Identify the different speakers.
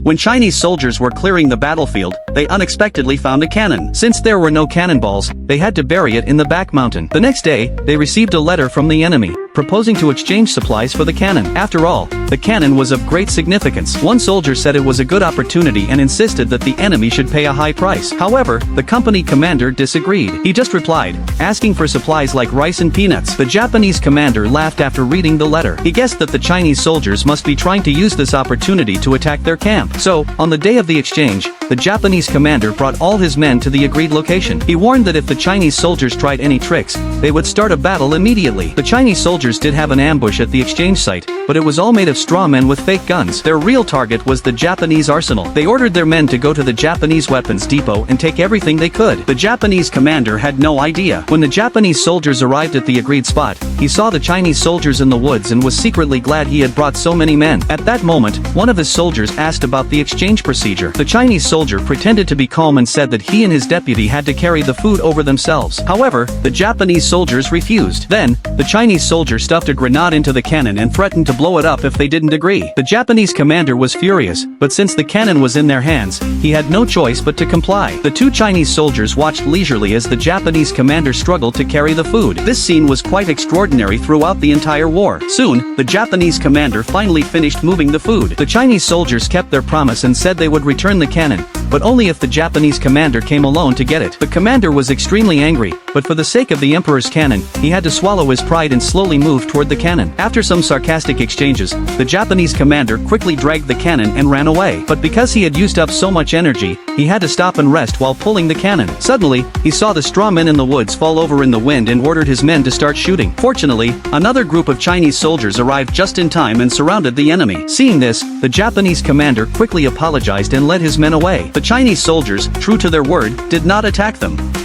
Speaker 1: When Chinese soldiers were clearing the battlefield, they unexpectedly found a cannon. Since there were no cannonballs, they had to bury it in the back mountain. The next day, they received a letter from the enemy, proposing to exchange supplies for the cannon. After all, the cannon was of great significance. One soldier said it was a good opportunity and insisted that the enemy should pay a high price. However, the company commander disagreed. He just replied, asking for supplies like rice and peanuts. The Japanese commander laughed after reading the letter. He guessed that the Chinese soldiers must be trying to use this opportunity to attack their camp. So, on the day of the exchange, the Japanese commander brought all his men to the agreed location. He warned that if the Chinese soldiers tried any tricks, they would start a battle immediately. The Chinese soldiers did have an ambush at the exchange site, but it was all made of straw men with fake guns. Their real target was the Japanese arsenal. They ordered their men to go to the Japanese weapons depot and take everything they could. The Japanese commander had no idea. When the Japanese soldiers arrived at the agreed spot, he saw the Chinese soldiers in the woods and was secretly glad he had brought so many men. At that moment, one of his soldiers asked about the exchange procedure. The Chinese soldier pretended to be calm and said that he and his deputy had to carry the food over themselves. However, the Japanese soldiers refused. Then, the Chinese soldier stuffed a grenade into the cannon and threatened to blow it up if they didn't agree. The Japanese commander was furious, but since the cannon was in their hands, he had no choice but to comply. The two Chinese soldiers watched leisurely as the Japanese commander struggled to carry the food. This scene was quite extraordinary throughout the entire war. Soon, the Japanese commander finally finished moving the food. The Chinese soldiers kept their promise and said they would return the cannon, but only if the Japanese commander came alone to get it. The commander was extremely angry, but for the sake of the emperor's cannon, he had to swallow his pride and slowly move toward the cannon. After some sarcastic exchanges, the Japanese commander quickly dragged the cannon and ran away. But because he had used up so much energy, he had to stop and rest while pulling the cannon. Suddenly, he saw the straw men in the woods fall over in the wind and ordered his men to start shooting. Fortunately, another group of Chinese soldiers arrived just in time and surrounded the enemy. Seeing this, the Japanese commander quickly apologized and led his men away. The Chinese soldiers, true to their word, did not attack them.